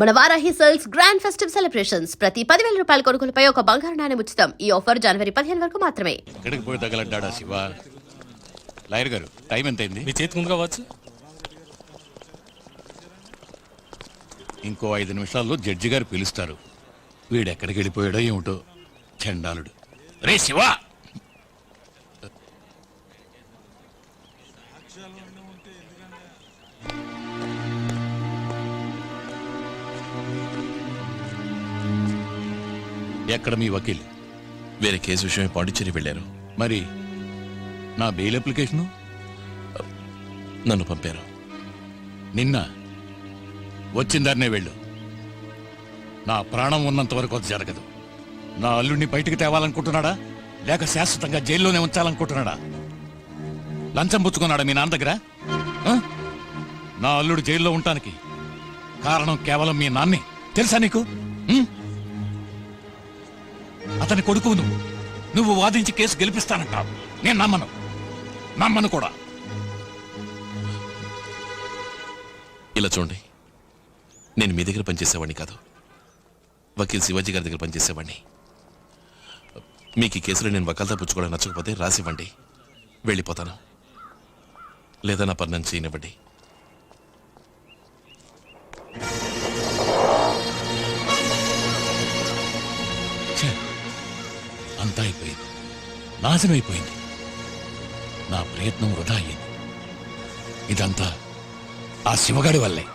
మన Varahi sales grand festive celebrations ప్రతి 10,000 రూపాయల కొనుగోలుపై ఒక బంగారు నాణెం ఉచితం. ఈ ఆఫర్ జనవరి 15 వరకు మాత్రమే. ఎక్కడికి పోయి తగలడ్డా శివ? లాయర్ గారు, టైం ఎంత అయింది? మీ చేతి ముందు కావచ్చు. ఇంకో 5 నిమిషాల్లో జడ్జి గారు పిలుస్తారు. వీడెక్కడికి వెళ్ళిపోయాడో ఏమిటో చండాలుడు. రే శివ, ఎక్కడ మీ వకీల్? వేరే కేసు విషయమే పాండిచ్చేరి వెళ్ళారు. మరి నా బెయిల్ అప్లికేషను? నన్ను పంపారు. నిన్న వచ్చిందాన్నే వెళ్ళు. నా ప్రాణం ఉన్నంత వరకు అది జరగదు. నా అల్లుడిని బయటికి తేవాలనుకుంటున్నాడా లేక శాశ్వతంగా జైల్లోనే ఉంచాలనుకుంటున్నాడా? లంచం పుచ్చుకున్నాడా మీ నాన్న దగ్గర? నా అల్లుడు జైల్లో ఉండటానికి కారణం కేవలం మీ నాన్నే. తెలుసా నీకు? అతని కొడుకు నువ్వు వాదించి కేసు గెలిపిస్తానంటావు. నేను నమ్మను కూడా. ఇలా చూడండి, నేను మీ దగ్గర పనిచేసేవాడిని కాదు, వకీల్ శివాజీ గారి దగ్గర పనిచేసేవాడిని. మీకు ఈ కేసులో నేను వకాల్తా పుచ్చుకోవడం నచ్చకపోతే రాసివ్వండి, వెళ్ళిపోతాను. లేదా నా పని చేయనివ్వండి. అంతా అయిపోయింది, నాశనం అయిపోయింది. నా ప్రయత్నం వృధా అయ్యింది. ఇదంతా ఆ శివగాడి వల్లే.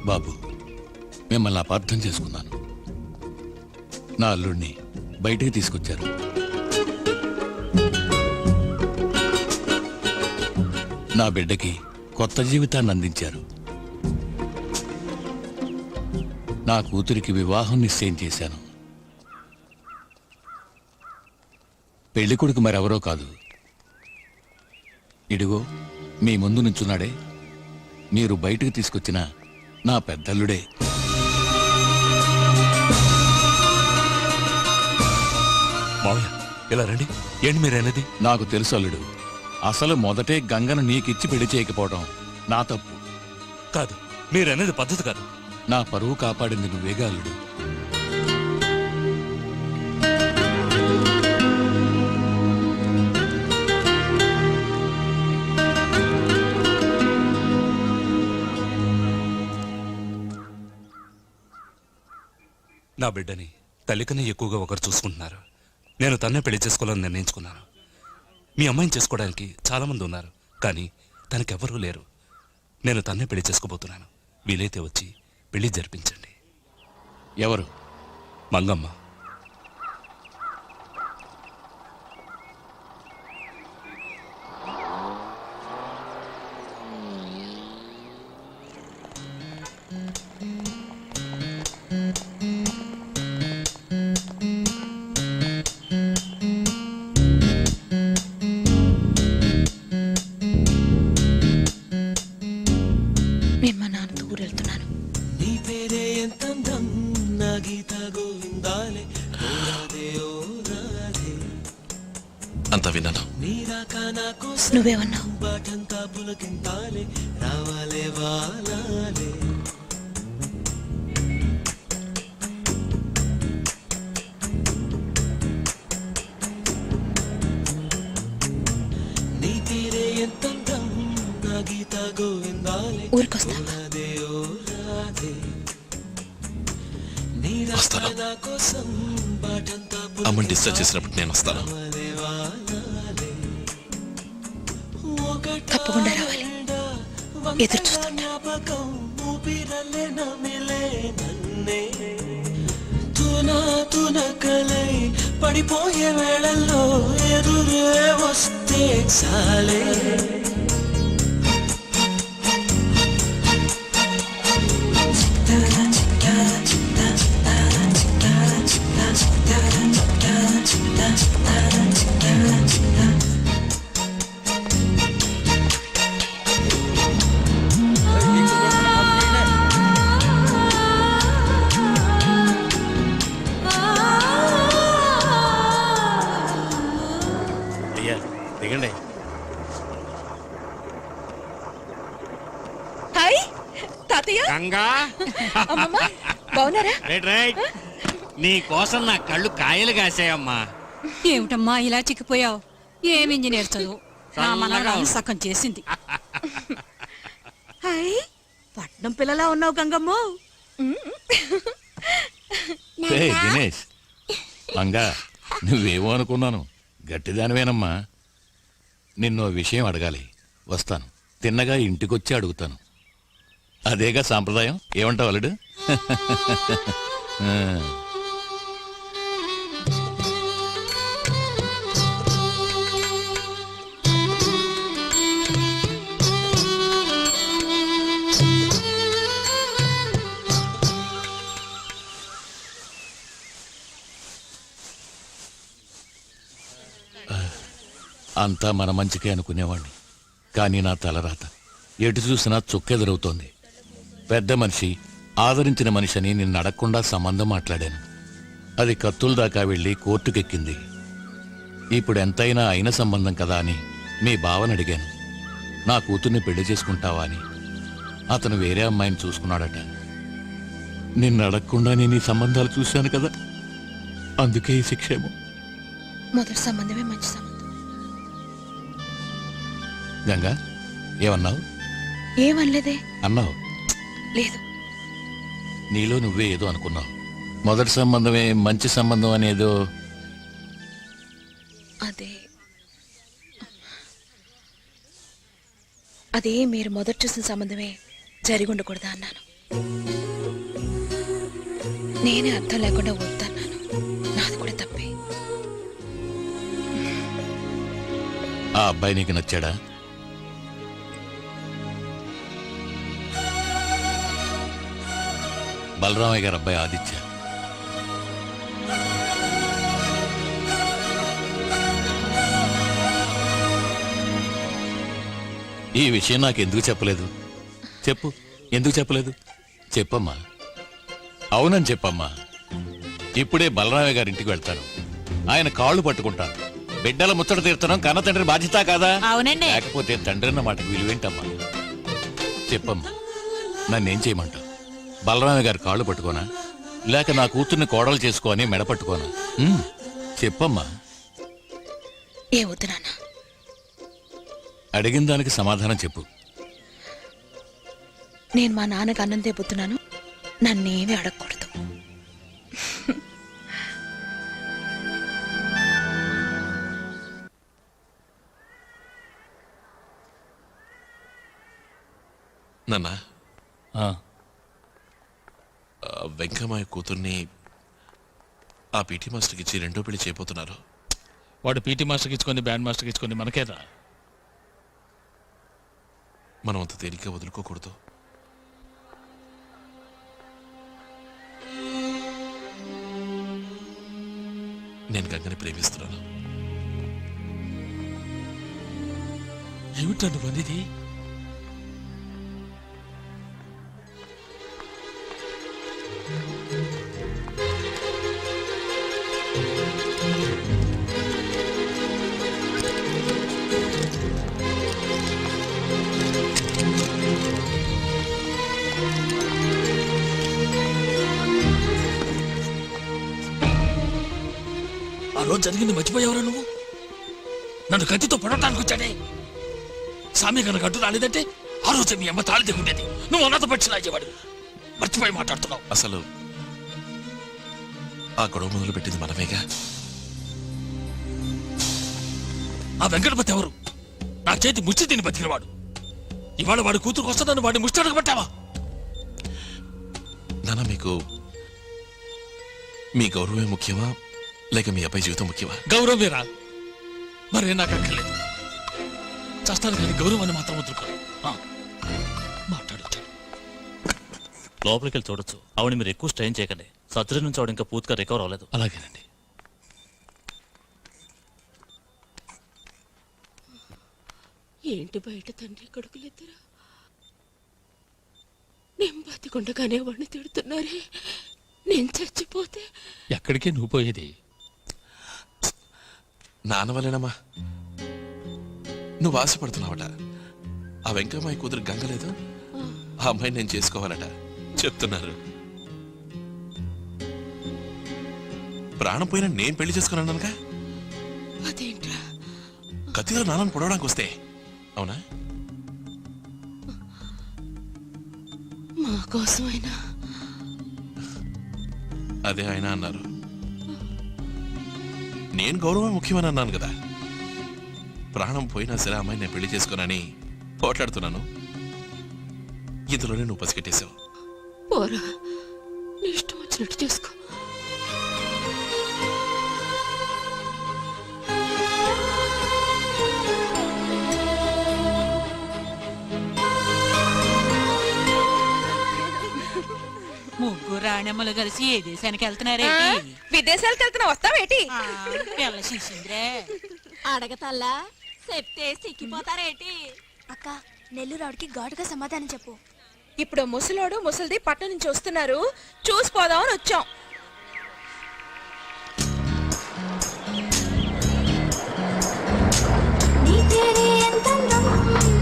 బాబు, మిమ్మల్ని అపార్థం చేసుకున్నాను. నా అల్లుడిని బయటికి తీసుకొచ్చారు. నా బిడ్డకి కొత్త జీవితాన్ని అందించారు. నా కూతురికి వివాహం నిశ్చయం చేశాను. పెళ్లి కొడుకు మరెవరో కాదు, ఇడిగో మీ ముందు నుంచున్నాడే, మీరు బయటకు తీసుకొచ్చిన నా పెద్దల్లుడే. మావయ్య, ఇలా రండి. ఏంటి మీరనేది? నాకు తెలుసు అల్లుడు, అసలు మొదటే గంగను నీకిచ్చి పెళ్లి చేయకపోవడం నా తప్పు కాదు. మీరనేది పద్ధతి కాదు. నా పరువు కాపాడింది నువ్వేగా అల్లుడు. నా బిడ్డని తల్లికనే ఎక్కువగా ఒకరు చూసుకుంటున్నారు. నేను తన్నే పెళ్లి చేసుకోవాలని నిర్ణయించుకున్నాను. మీ అమ్మాయిని చేసుకోవడానికి చాలామంది ఉన్నారు, కానీ తనకెవ్వరూ లేరు. నేను తన్నే పెళ్లి చేసుకోబోతున్నాను. వీలైతే వచ్చి పెళ్లి జరిపించండి. ఎవరు? మంగమ్మ. అంతా విన్నాను. నువ్వేమన్నావు? ఊరికొస్తావా? వస్తాను. అమ్మని డిశ్చార్జ్ చేసినప్పుడు నేను వస్తాను. తప్పకుండా రావాలి. ఎదురు చూస్తుంటా. పడిపోయే వేళల్లో ఎదురే వస్తే చాలే. తాతయ్య గంగా అమ్మమ్మ బాగున్నారా? రైట్ రైట్ నీ కోసం నా కళ్ళు కాయలు కాసాయమ్మా. ఏమిటమ్మా ఇలా చిక్కిపోయావు? ఏం ఇంజనీర్ చదువు నా చల్లగా మనవరాలు ఉంది. సగం చేసింది. హాయ్ పట్నం పిల్లలా ఉన్నావు గంగమ్మ. ఏయ్, దినేష్ మంగా నువ్వేమో అనుకున్నాను, గట్టిదానివేనమ్మా. నిన్నో విషయం అడగాలి, వస్తాను. తిన్నగా ఇంటికొచ్చి అడుగుతాను. అదేగా సాంప్రదాయం. ఏమంటావు అల్లుడు? ఆ. అంతా మన మంచికే అనుకునేవాణ్ణి, కానీ నా తలరాత ఎటు చూసినా చుక్కెదురవుతోంది. పెద్ద మనిషి, ఆదరించిన మనిషి అని నిన్ను అడగకుండా సంబంధం మాట్లాడాను. అది కత్తుల దాకా వెళ్ళి కోర్టుకెక్కింది. ఇప్పుడు ఎంతైనా అయిన సంబంధం కదా అని మీ బావని అడిగాను, నా కూతుర్ని పెళ్లి చేసుకుంటావా అని. అతను వేరే అమ్మాయిని చూసుకున్నాడట. నిన్ను అడగకుండా నేను ఈ సంబంధాలు చూశాను కదా, అందుకే ఈ శిక్షేమో. మొదటి సంబంధమే మంచి సంబంధం. గంగా, ఏమన్నావు? ఏమనలేదే. అన్నావు. లేదు. నీలో నువ్వే ఏదో అనుకున్నావు. మొదటి సంబంధమే మంచి సంబంధం అనేదో. అదే మీరు మొదట చూసిన సంబంధమే జరిగి ఉండకూడదా అన్నాను. నేనే అర్థం లేకుండా వద్దన్నాను. నాది కూడా తప్పే. ఆ అబ్బాయి నీకు నచ్చాడా? బలరామయ్య గారు అబ్బాయి ఆదిత్య. ఈ విషయం నాకు ఎందుకు చెప్పలేదు? చెప్పు, ఎందుకు చెప్పలేదు? చెప్పమ్మా. అవునని చెప్పమ్మా. ఇప్పుడే బలరామయ్య గారి ఇంటికి వెళ్తాను, ఆయన కాళ్ళు పట్టుకుంటాను. బిడ్డల ముచ్చట తీర్చడం కన్న తండ్రి బాధ్యత కాదా? అవునండి. లేకపోతే తండ్రి అన్న మాటకు విలువేంటమ్మా? చెప్పమ్మా, నన్నేం చేయమంటావు? బలరామయ్య గారి కాళ్ళు పట్టుకోనా, లేక నా కూతుర్ని కోడలు చేసుకోని మెడ పట్టుకోనా? చెప్పమ్మా. ఏ వద్దు నాన్న. అడిగిన దానికి సమాధానం చెప్పు. నేను మా నాన్నకు అన్నం తెప్పుతున్నాను, నన్నేమీ అడగకూడదు. నాన్న, ఆ, వెంకమ్మయ్య కూతుర్ని ఆ పీటీ మాస్టర్కి ఇచ్చి రెండో పెళ్లి చేయబోతున్నారు. వాడు పీటీ మాస్టర్కి ఇచ్చుకొని బ్యాండ్ మాస్టర్కి ఇచ్చుకొని మనకేదా? మనం అంత తేలిగ్గా వదులుకోకూడదు. నేను గంగని ప్రేమిస్తున్నాను. ఏమిటండి పొందిది? ఆ రోజు జరిగింది మర్చిపోయావరా నువ్వు? నన్ను కత్తితో పొడటానికి వచ్చాడే సామి కనుక అడ్డు రాలేదంటే ఆ రోజు మీ అమ్మ తాళి దిగుండేది. నువ్వు అన్నత పక్షిలాగేవాడు. మర్చిపోయి మాట్లాడుతున్నావు. అసలు ఆ గొడవ మొదలు పెట్టింది మనమేగా. ఆ వెంకటపతి ఎవరు? నా చేతి ముచ్చి తిని బతికినవాడు. ఇవాళ వాడి కూతురుకు వస్తుందని వాడిని ముష్టి అడగబట్టావా? నాన్న, మీకు మీ గౌరవమే ముఖ్యమా లేక మీ అబ్బాయి జీవితం ముఖ్యమా? గౌరవేరా? మరే నాకు అక్కర్లేదు. చేస్తాను కానీ గౌరవాన్ని మాత్రం వదులుకోను. మాట్లాడొచ్చు. లోపలికి వెళ్ళి చూడొచ్చు. ఆవిడ మీరు ఎక్కువ స్ట్రెయిన్ చేయకండి. సర్జరీ నుంచి ఆవిడ ఇంకా పూర్తిగా రికవర్ అవ్వలేదు. అలాగేనండి. ఏంటి బయట తండ్రి కొడుకులిద్దరా నేను బతికుండగానే వాడిని తిడుతున్నారే. నేను చచ్చిపోతే ఎక్కడికే నువ్వు పోయేది? నాన్న వల్లేనమ్మా. నువ్వు ఆశపడుతున్నావట. ఆ వెంకమ్మయ్య కూతురు గంగలేదు, ఆ అమ్మాయిని నేను చేసుకోవాలట చెప్తున్నారు. ప్రాణం పోయినా నేను పెళ్లి చేసుకున్నానుగా. అదేంట్రా? కత్తిలో నాన్నను పొడవడానికి వస్తే అవునా? మా కోసమైనా అదే ఆయన అన్నారు. నేను గౌరవం ముఖ్యమని అన్నాను కదా. ప్రాణం పోయినా సరే అమ్మాయి నేను పెళ్లి చేసుకోనని పోట్లాడుతున్నాను. ఇందులోనే నువ్వు పసిగట్టేశావు. పోరా, నీ ఇష్టం వచ్చినట్టు చేసుకో. ముగ్గురు రాణమ్మలు కలిసి ఏ దేశానికి వెళ్తున్నారేంటి? విదేశాలకు వెళ్తున్నా వస్తావేటి? పిల్ల శిశింద్రే అడగతల్లా చెప్తే సిక్కిపోతారేటి? అక్క నెల్లూరావుడికి ఘాటుగా సమాధానం చెప్పు. ఇప్పుడు ముసలోడు ముసలిది పట్నం నుంచి వస్తున్నారు, చూసిపోదామని వచ్చాం. నీ తేరే ఎంతందం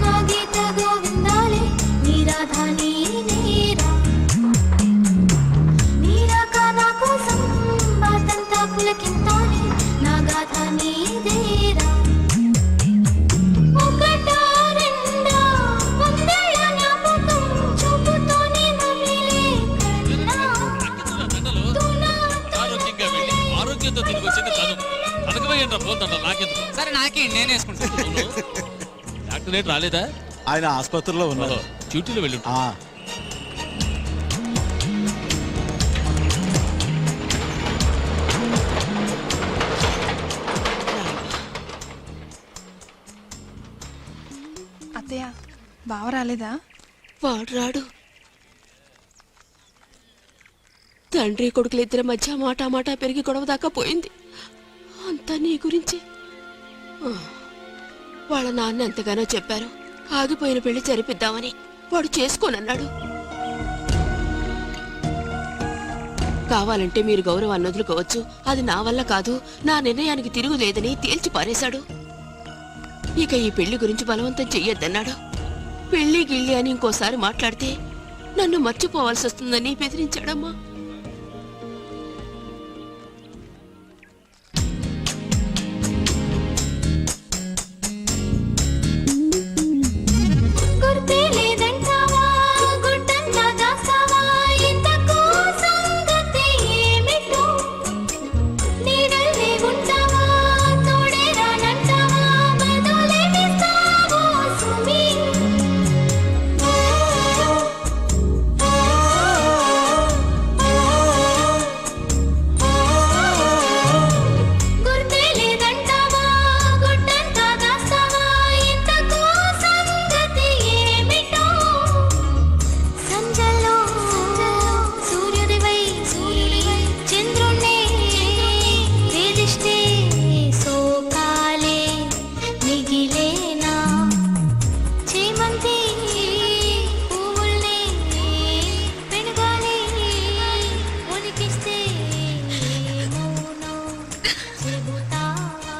నా గీత గోవిందాలే నీ రాధా నీ నేరా నీరాక నా కోసం బాతంతా పులకింతాలే నా గాథ నీదేరా ఒకటా రెండా వందేళ్ల జ్ఞాపకం చూపుతోనే నవ్విలే కన్నా ఆరోగ్యంగా వెళ్ళి ఆరోగ్యంతో తిరిగి వచ్చింది తను. తనకమయ్యంట పోతుంట నాకెందుకు? సరే నాకే నేను వేసుకుంటాను. డాక్టర్ రేటు రాలేదా? ఆయన ఆసుపత్రిలో ఉన్నారు. డ్యూటీలో వెళ్ళి అత్తయ్య బావ రాలేదా? వాడు రాడు. తండ్రి కొడుకులు ఇద్దరి మధ్య మాట పెరిగి గొడవ దాకా పోయింది. అంతా నీ గురించి. వాళ్ళ నాన్న ఎంతగానో చెప్పారు, ఆగిపోయిన పెళ్లి జరిపిద్దామని. వాడు చేసుకోనన్నాడు. కావాలంటే మీరు గౌరవాన్ని వదులుకోవచ్చు, అది నా వల్ల కాదు, నా నిర్ణయానికి తిరుగులేదని తేల్చి పారేశాడు. ఇక ఈ పెళ్లి గురించి బలవంతం చెయ్యొద్దన్నాడు. పెళ్లి గిళ్ళి అని ఇంకోసారి మాట్లాడితే నన్ను మర్చిపోవాల్సి వస్తుందని బెదిరించాడమ్మా. గుర్తే లేదంటావా గుడ్డంతా దాస్తావా ఇంతకు సంగతి ఏమిటో నీడల్లే ఉంటావా తోడే రానంటావా బదులేమిస్తావో సుమి గుర్తే లేదంటావా గుడ్డంతా దాస్తావా ఇంతకు సంగతి ఏమిటో సంజలో సూర్యుడివై చంద్రుణ్ణి వేధిస్తే సోకాలే మిగిలేనా చేమంతి పువ్వుల్ని పెనుగాలి ఉనికిస్తే మౌనం చెబుతావా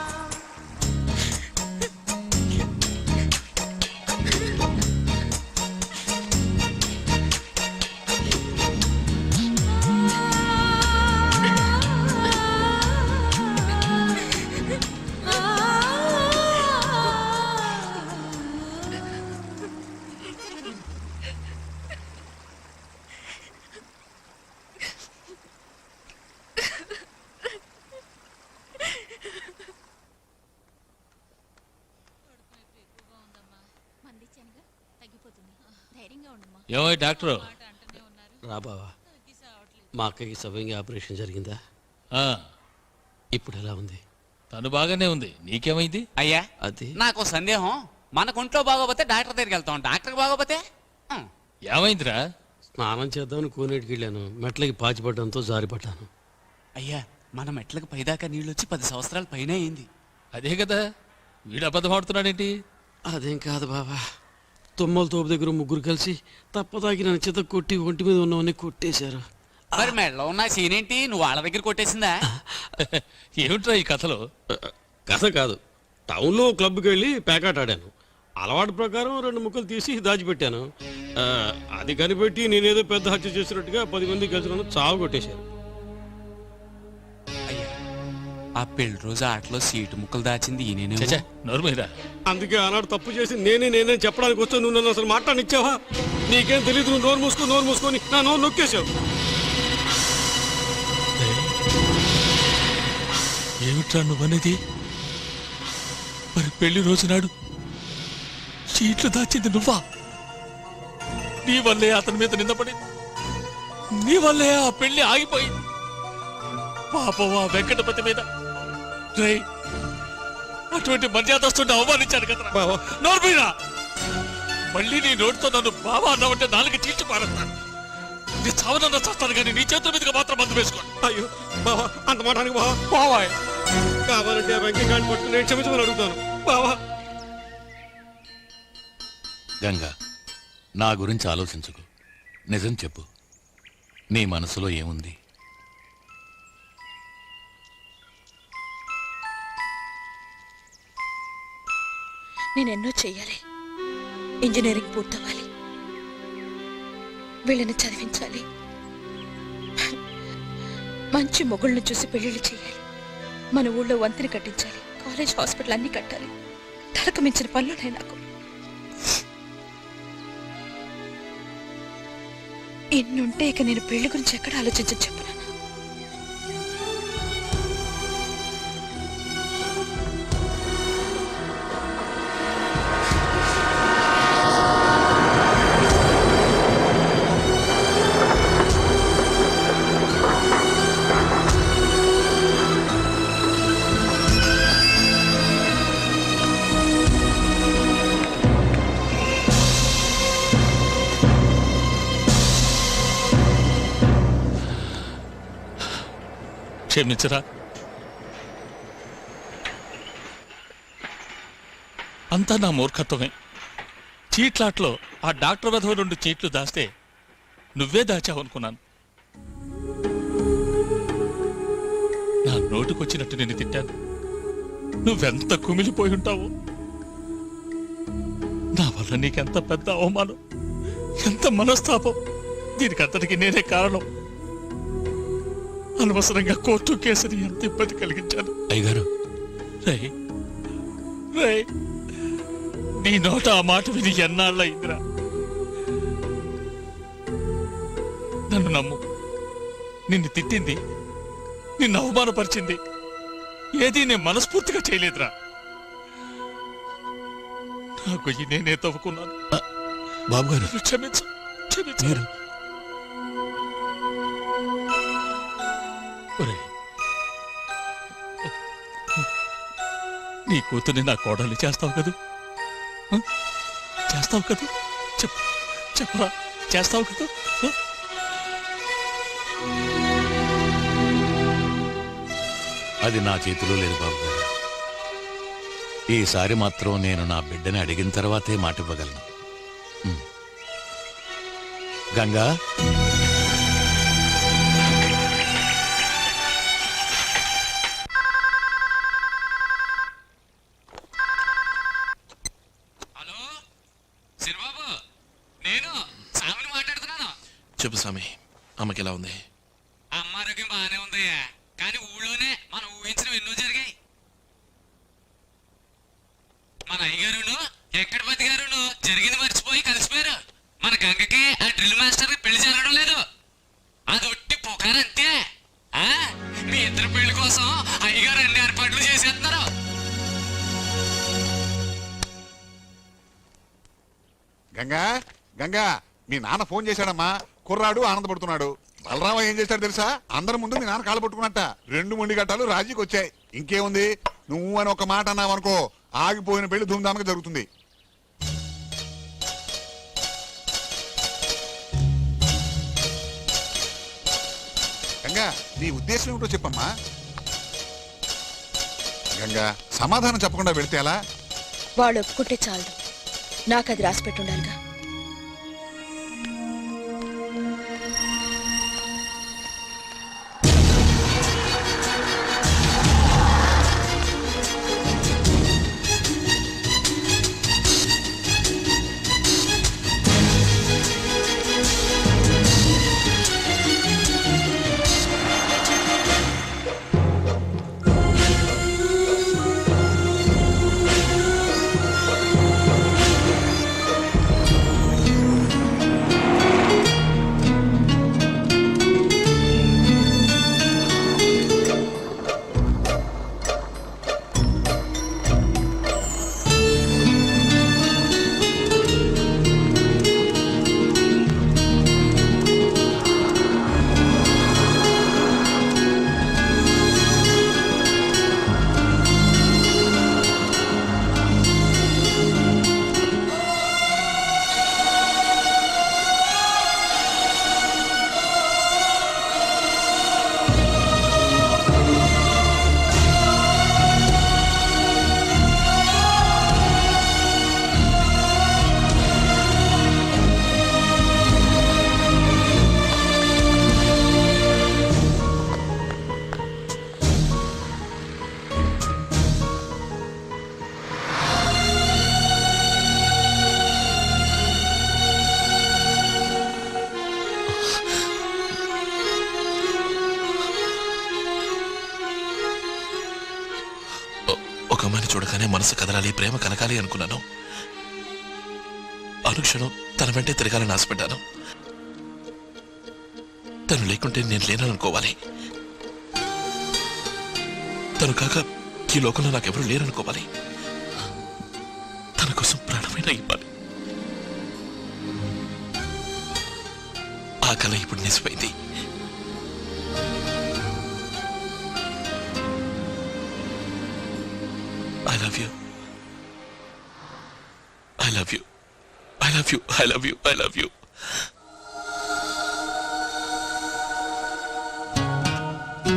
ఏమో డాక్టర్ రా బావా, మా అక్కకి సవ్యంగా ఆపరేషన్ జరిగిందా? ఇప్పుడు ఎలా ఉంది? తను బాగానే ఉంది. నీకేమైంది? అయ్యా అది నాకు సందేహం. మనకు ఒంట్లో బాగోపోతే డాక్టర్ దగ్గరికి వెళ్తాం, డాక్టర్ బాగోపోతే ఏమైందిరా? స్నానం చేద్దామని కోనేటికి వెళ్ళాను, మెట్లకి పాచిపడడంతో జారిపడ్డాను. అయ్యా మన మెట్లకు పైదాకా నీళ్ళు వచ్చి 10 సంవత్సరాల పైన అయింది. అదే కదా, వీడు అబద్ధం ఆడుతున్నాడేంటి? అదేం కాదు బావా, తుమ్మల తోపు దగ్గర ముగ్గురు కలిసి తప్పదాగి నన్ను చిత కొట్టి ఒంటి మీద ఉన్నవన్నీ కొట్టేశారు. మరి మెడలో ఉన్న సీనేంటి, నువ్వు వాళ్ళ దగ్గర కొట్టేసిందా? ఏమిట్రా ఈ కథలో? కథ కాదు, టౌన్లో క్లబ్కి వెళ్ళి ప్యాకాట్ ఆడాను. అలవాటు ప్రకారం 2 ముక్కలు తీసి దాచిపెట్టాను. అది కనిపెట్టి నేనేదో పెద్ద హత్య చేసినట్టుగా 10 మంది కలిసి నన్ను చావు కొట్టేశారు. ఆ పెళ్లి రోజు ఆటలో సీటు ముక్కలు దాచింది ఈయనే. నోరు మీద అందుకే ఆనాడు తప్పు చేసి నేనే చెప్పడానికి వస్తే నువ్వు నన్ను అసలు మాట్లాడిచ్చావా? నీకేం తెలియదు, నువ్వు నోరు మూసుకొని నా నోరు నొక్కేశావు. ఏమిట్రా నువ్వనేది? మరి పెళ్లి రోజు నాడు సీట్లు దాచింది నువ్వా? నీ వల్లే అతని మీద నిందపడింది, నీ వల్లే ఆ పెళ్లి ఆగిపోయింది. పాపం ఆ వెంకటపతి మీద రేయ్, అటువంటి మర్యాదస్తుంటే అవమానించాను కదా. నోర్మీరా, మళ్ళీ నీ నోటితో నన్ను బావా అన్నావంటే 4 చీల్చి పారేస్తాను. నీ చావనన్నా చేస్తాను కానీ నీ చేతుల మీదుగా మాత్రం మందు వేసుకోండి. అయ్యో బావా, అంత మాటానికి బావా. బావా కావాలంటే వెంకయ్య పట్టు నేను క్షమించమని అడుగుతాను బావా. గంగా, నా గురించి ఆలోచించుకు. నిజం చెప్పు, నీ మనసులో ఏముంది? నేనెన్నో చెయ్యాలి. ఇంజనీరింగ్ పూర్తవ్వాలి, వీళ్ళని చదివించాలి, మంచి మొగుళ్ళని చూసి పెళ్లిళ్ళు చేయాలి, మన ఊళ్ళో వంతెన కట్టించాలి, కాలేజ్ హాస్పిటల్ అన్ని కట్టాలి. తలకు మించిన పనులున్నాయి నాకు. ఇన్నుంటే ఇక నేను పెళ్లి గురించి ఎక్కడ ఆలోచించని చెప్పను. క్షమించరా, అంతా నా మూర్ఖత్వమే. చీట్లాట్లో ఆ డాక్టర్ వధవ 2 చీట్లు దాస్తే నువ్వే దాచావనుకున్నాను. నా నోటుకొచ్చినట్టు నిన్ను తిట్టాను. నువ్వెంత కుమిలిపోయి ఉంటావో. నా వల్ల నీకెంత పెద్ద అవమానం, ఎంత మనస్తాపం. దీనికంతటికి నేనే కారణం. అనవసరంగా కోర్టు కేసుని ఎంత ఇబ్బంది కలిగించాను. అయ్యగారు, రై నీ నోట ఆ మాట విని ఎన్నాళ్ళయిందిరా. నన్ను నమ్ము, నిన్ను తిట్టింది, నిన్ను అవమానపరిచింది ఏదీ నేను మనస్ఫూర్తిగా చేయలేదురా. నా గొయ్యి నేనే తవ్వుకున్నాను. బాబు గారు, క్షమించు, క్షమించు. నీ కూతుర్ని నా కోడల్ని చేస్తావు కదూ? చేస్తావు కదూ? చెప్పరా, చేస్తావు కదూ? అది నా చేతిలో లేదు బాబు గారు. ఈసారి మాత్రం నేను నా బిడ్డని అడిగిన తర్వాతే మాట ఇవ్వగలను. గంగా, చెప్పు స్వామి, అమ్మకి ఎలా ఉంది? అమ్మ ఆరోగ్యం బాగానే ఉందయ్యా, కానీ ఊళ్ళోనే మనం ఊహించినవి ఎన్నో జరిగాయి. మన అయ్యగారును వెంకటపతి గారును జరిగింది మర్చిపోయి కలిసిపోయారు. మన గంగకి ఆ డ్రిల్ మాస్టర్ పెళ్లి జరగడం లేదు. అది ఒట్టి పొగారంతే. మీ ఇద్దరు పెళ్లి కోసం అయ్యగారు అన్ని ఏర్పాట్లు చేసేస్తున్నారు. గంగా, గంగా, మీ నాన్న ఫోన్ చేశాడమ్మా. కుర్రాడు ఆనందపడుతున్నాడు. బలరామ ఏం చేశాడు తెలుసా? అందరి ముందు మీ నాన్న కాలు పట్టుకున్నట్ట 2 మొండి గట్టాలు రాజీకి వచ్చాయి. ఇంకేముంది, నువ్వు అని ఒక మాట అన్నావనుకో, ఆగిపోయిన పెళ్లి ధూమ్ధామ్గా జరుగుతుంది. గంగా, నీ ఉద్దేశం ఏమిటో చెప్పమ్మా. గంగా, సమాధానం చెప్పకుండా వెళితే ఎలా? వాళ్ళు ఒప్పుకుంటే చాలదు, నాకు అది రాసి పెట్టుండాలిగా. మనసు కదలాలి, ప్రేమ కలగాలి అనుకున్నాను. అనుక్షణం తన వెంటే తిరగాలని ఆశపడ్డాను. తను లేకుంటే నేను లేననుకోవాలి. తను కాక ఈ లోకంలో నాకెవరూ లేరనుకోవాలి. తన కోసం ప్రాణమైన ఇవ్వాలి. ఆ కళ ఇప్పుడు నిజమైంది. I love you. I love you. I love you. I love you. I love you.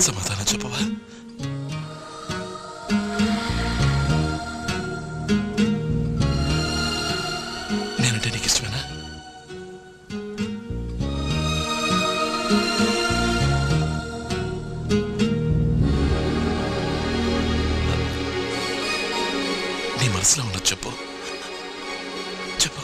సమాధానం చెప్పవా? నేనంటే నీకు ఇష్టమేనా? నీ మనసులో ఉన్నది చెప్పు. చెప్పు.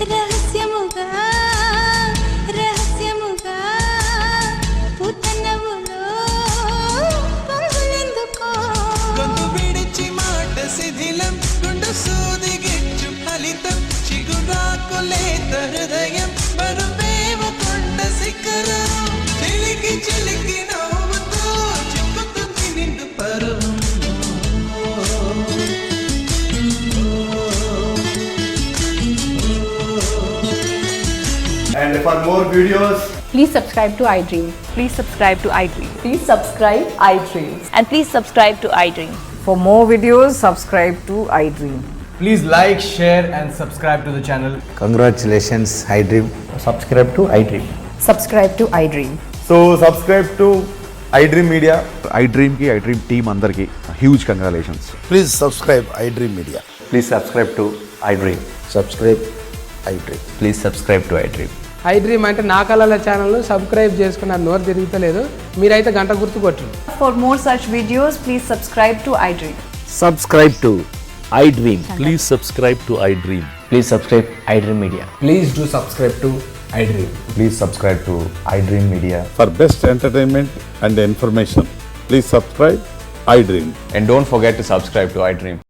రహస్యముగా రహస్యముగా పుతనవులో పొంగులెందుకో గొంతు విడిచి మాట శిథిలం గుండు సూదిగిచ్చు ఫలితం చిగురాకులేత హృదయం బరువేవ కొండ శిఖరం చిలికి చిలికి నవ్వుతూ చిక్కుతుంది నిండు పరువం. And for more videos, Please subscribe to iDream. Please subscribe to iDream. Please subscribe iDream. And please subscribe to iDream. For more videos, subscribe to iDream. please like, share, and subscribe to the channel. Congratulations, iDream. Subscribe to iDream. Subscribe to iDream. So subscribe to iDream Media. iDream ki iDream team andarki huge congratulations. Please subscribe iDream Media. Please subscribe to iDream. Subscribe iDream. Please subscribe to iDream. iDream అంటే నా కళల ఛానల్ను subscribe చేసుకున్న నోరు తిరుగుతలేదు. మీరైతే గంట గుర్తు కొట్టండి. For more such videos, please subscribe to iDream. Subscribe to iDream. Please subscribe to I dream. Please subscribe iDream Media. Please do subscribe to iDream. Please subscribe to iDream Media. For best entertainment and information, please subscribe iDream. And don't forget to subscribe to iDream.